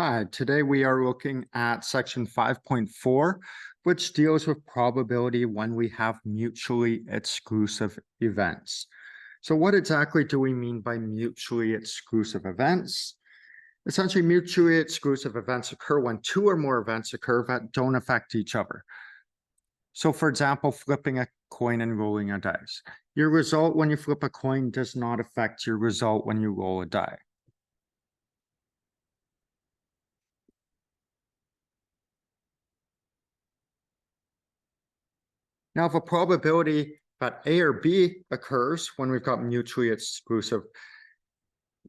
Hi, today we are looking at section 5.4, which deals with probability when we have mutually exclusive events. So what exactly do we mean by mutually exclusive events? Essentially, mutually exclusive events occur when two or more events occur that don't affect each other. So for example, flipping a coin and rolling a dice. Your result when you flip a coin does not affect your result when you roll a die. Now, if a probability that A or B occurs when we've got mutually exclusive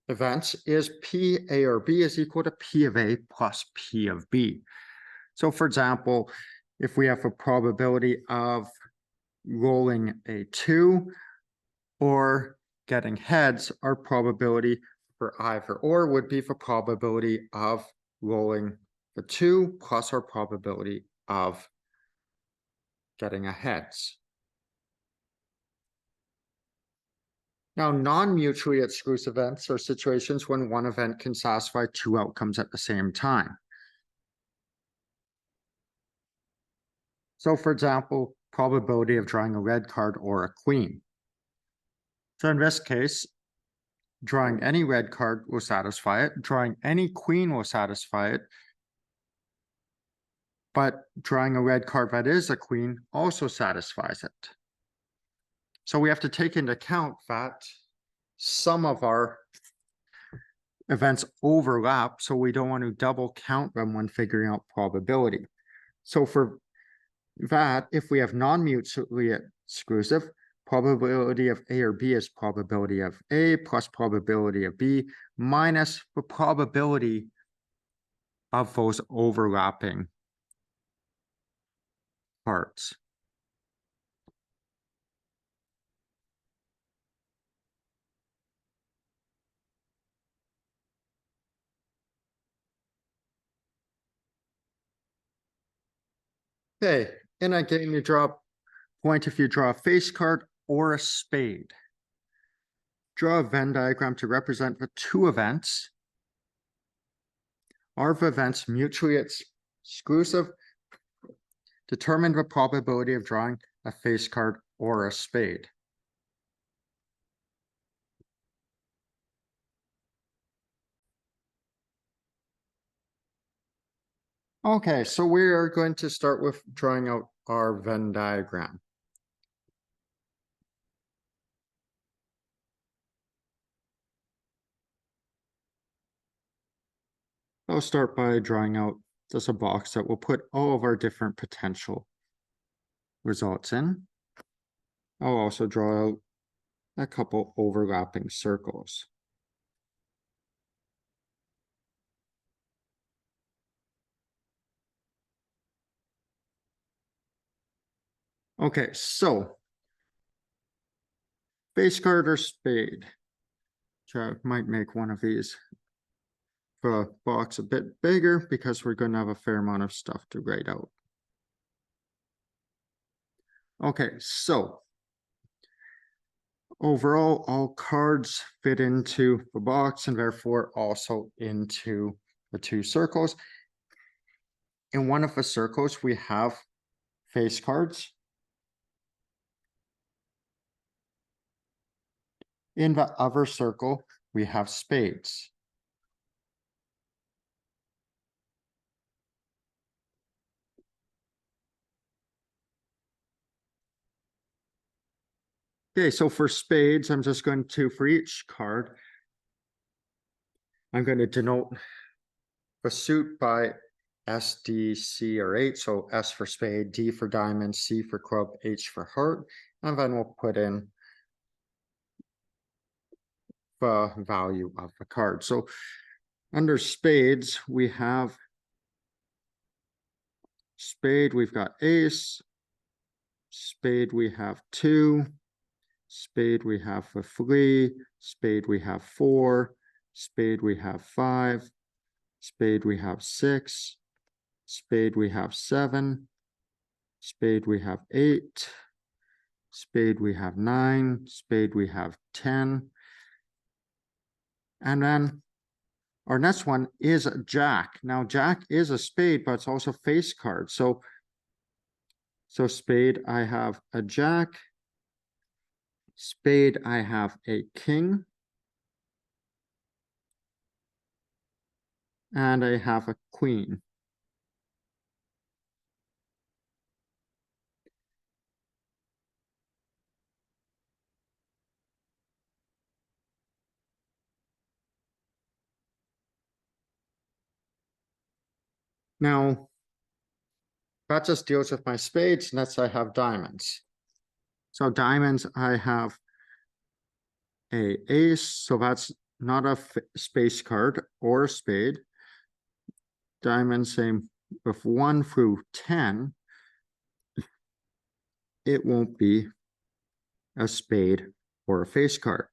events is P A or B is equal to P of A plus P of B. So for example, if we have a probability of rolling a 2 or getting heads, our probability for either or would be the probability of rolling the 2 plus our probability of getting a heads. Now, non-mutually exclusive events are situations when one event can satisfy two outcomes at the same time. So, for example, probability of drawing a red card or a queen. So in this case, drawing any red card will satisfy it, drawing any queen will satisfy it, but drawing a red card that is a queen also satisfies it. So we have to take into account that some of our events overlap, so we don't want to double count them when figuring out probability. So for that, if we have non-mutually exclusive, probability of A or B is probability of A plus probability of B minus the probability of those overlapping parts. Okay, in a game, you draw a point if you draw a face card or a spade. Draw a Venn diagram to represent the two events. Are the events mutually exclusive? Determine the probability of drawing a face card or a spade. Okay, so we are going to start with drawing out our Venn diagram. I'll start by drawing out just a box that will put all of our different potential results in. I'll also draw out a couple overlapping circles. Okay, so face card or spade. So I might make one of these the box a bit bigger because we're going to have a fair amount of stuff to write out. Okay, so overall, all cards fit into the box and therefore also into the two circles. In one of the circles, we have face cards. In the other circle, we have spades. Okay, so for spades, I'm just going to, for each card, I'm going to denote the suit by S, D, C, or H. So S for spade, D for diamond, C for club, H for heart. And then we'll put in the value of the card. So under spades, we have spade, we've got ace. Spade, we have 2. Spade, we have a 3. Spade, we have 4. Spade, we have 5. Spade, we have 6. Spade, we have 7. Spade, we have 8. Spade, we have 9. Spade, we have 10. And then our next one is a jack. Now, jack is a spade, but it's also face card. So spade, I have a jack. Spade, I have a king. And I have a queen. Now, that just deals with my spades. Next, I have diamonds. So diamonds, I have a ace. So that's not a space card or a spade. Diamonds, same with 1 through 10. It won't be a spade or a face card.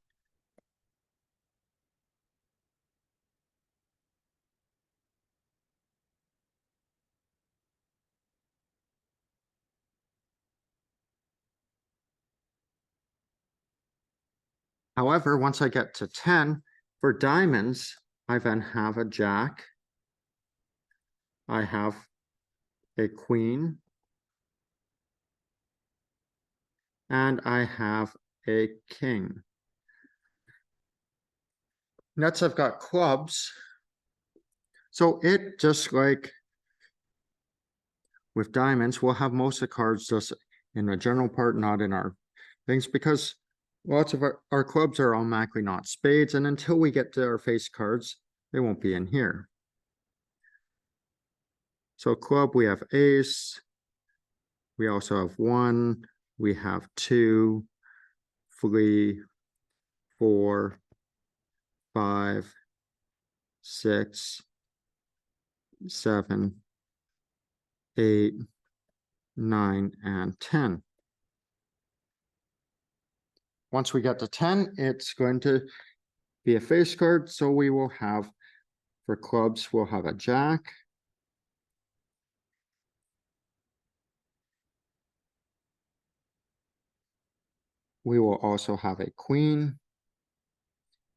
However, once I get to 10, for diamonds, I then have a jack. I have a queen. And I have a king. Next, I've got clubs. So it, just like with diamonds, we'll have most of the cards just in the general part, not in our things, because lots of our clubs are automatically not spades, and until we get to our face cards, they won't be in here. So club, we have ace. We also have 1. We have 2, 3, 4, 5, 6, 7, 8, 9, and 10. Once we get to 10, it's going to be a face card. So we will have, for clubs, we'll have a jack. We will also have a queen.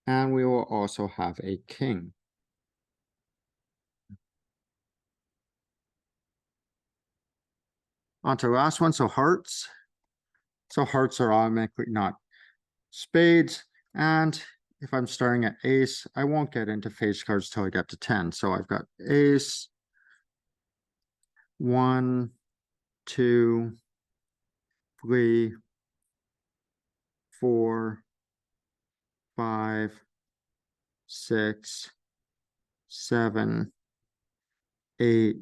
And we will also have a king. On to the last one, so hearts. So hearts are automatically not spades. And if I'm starting at ace, I won't get into face cards till I get to 10. So I've got ace, 1, 2, 3, 4, 5, 6, 7, 8,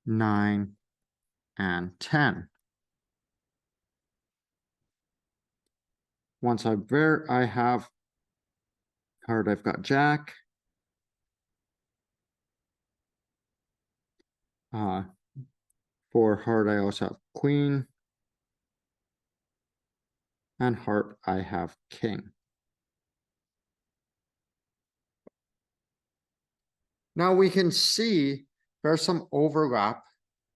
9, and 10. Once I'm there, I have card, I've got jack. For heart, I also have queen. And heart, I have king. Now we can see there's some overlap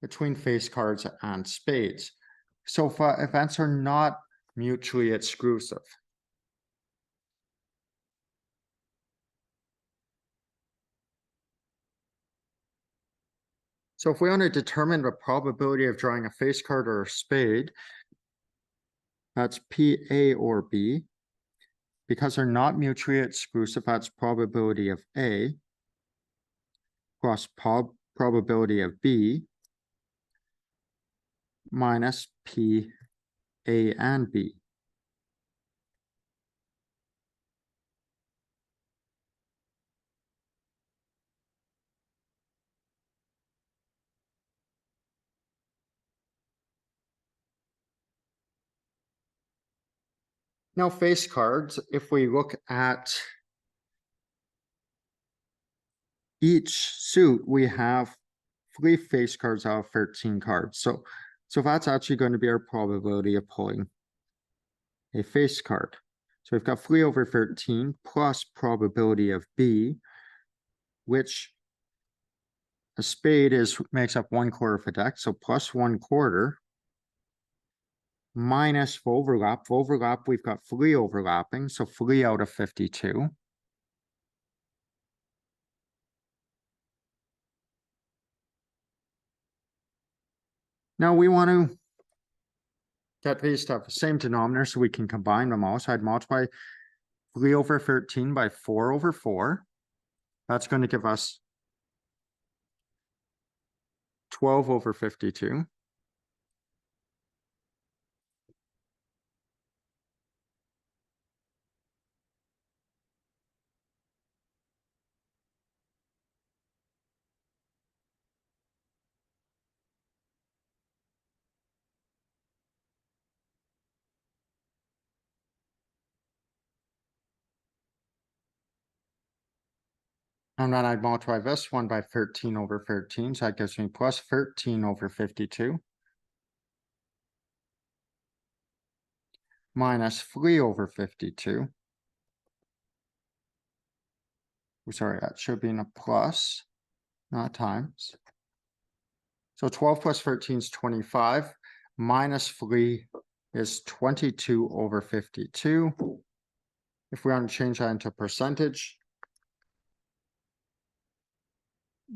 between face cards and spades. So events are not mutually exclusive. So if we want to determine the probability of drawing a face card or a spade, that's P, A, or B. Because they're not mutually exclusive, that's probability of A plus probability of B minus P, A, and B. Now, face cards, if we look at each suit, we have 3 face cards out of 13 cards. So that's actually going to be our probability of pulling a face card. So we've got 3 over 13 plus probability of B, which a spade makes up 1/4 of a deck. So plus 1/4 minus overlap. Overlap, we've got 3 overlapping. So 3 out of 52. Now we want to get these to have the same denominator so we can combine them all. So I'd multiply 3 over 13 by 4 over 4. That's going to give us 12 over 52. And then I'd multiply this one by 13 over 13. So that gives me plus 13 over 52. Minus 3 over 52. Sorry, that should be in a plus, not times. So 12 plus 13 is 25. Minus 3 is 22 over 52. If we want to change that into percentage,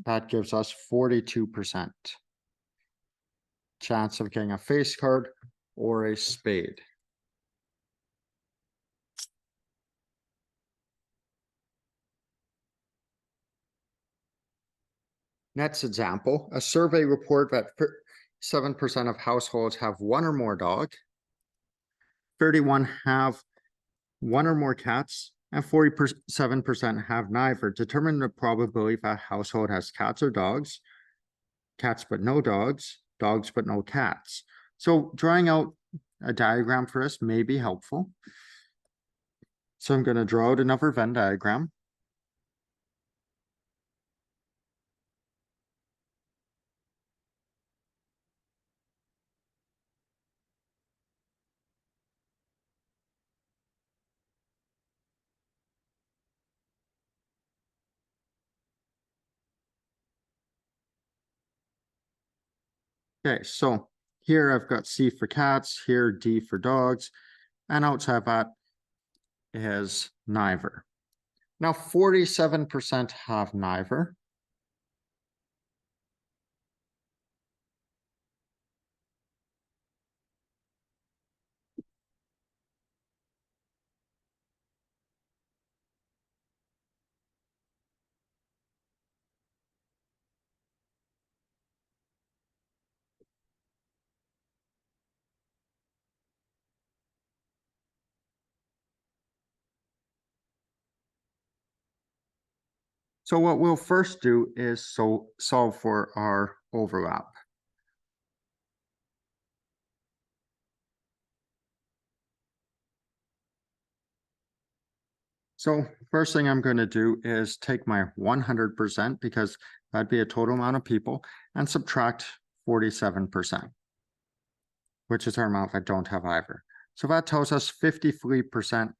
that gives us 42% chance of getting a face card or a spade. Next example, a survey report that 7% of households have one or more dog, 31 have one or more cats, and 47% have neither. Determine the probability that a household has cats or dogs, cats but no dogs, dogs but no cats. So drawing out a diagram for us may be helpful. So I'm going to draw out another Venn diagram. Okay, so here I've got C for cats, here D for dogs, and outside that is neither. Now 47% have neither. So what we'll first do is solve for our overlap. So first thing I'm going to do is take my 100% because that'd be a total amount of people and subtract 47%, which is our amount that don't have either. So that tells us 53%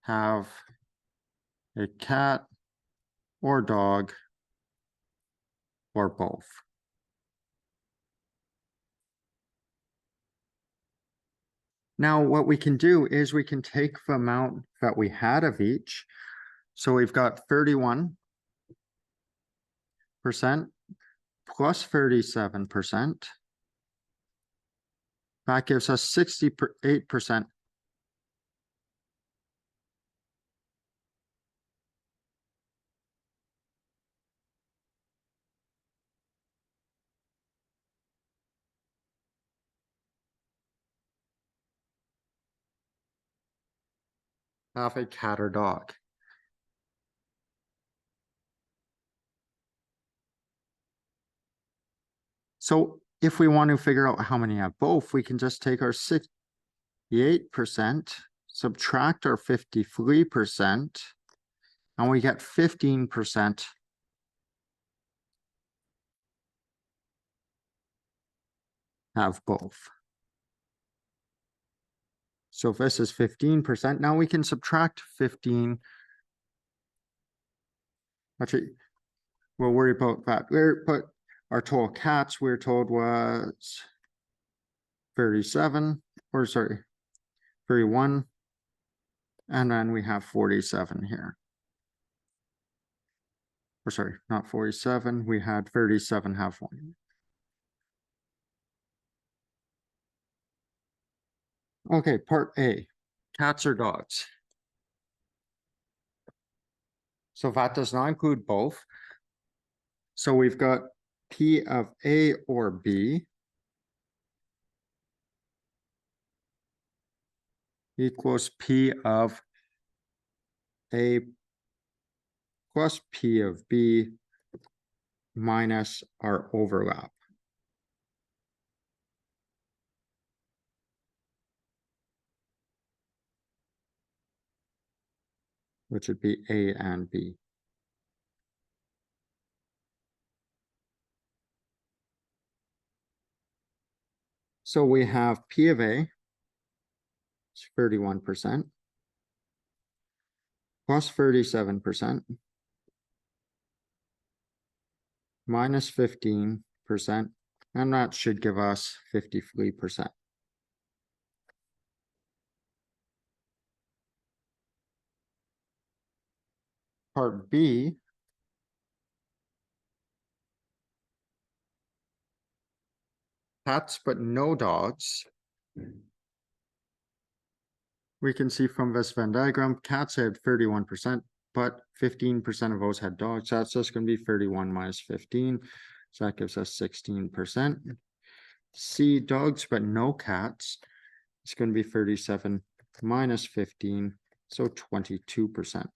have a cat or dog or both. Now what we can do is we can take the amount that we had of each. So we've got 31% plus 37%. That gives us 68% have a cat or dog. So if we want to figure out how many have both, we can just take our 68%, subtract our 53%, and we get 15% have both. So if this is 15%, now we can subtract 15. Actually, we'll worry about that later, but our total cats we're told was 37, or sorry, 31. And then we have 47 here. Or sorry, not 47, we had 37 have one. Okay, part A, cats or dogs. So that does not include both. So we've got P of A or B equals P of A plus P of B minus our overlap. Which would be A and B. So we have P of A, it's 31%, plus 37%, minus 15%, and that should give us 53%. Part B, cats but no dogs. We can see from this Venn diagram, cats had 31%, but 15% of those had dogs. That's just going to be 31 minus 15. So that gives us 16%. C, dogs but no cats. It's going to be 37 minus 15, so 22%.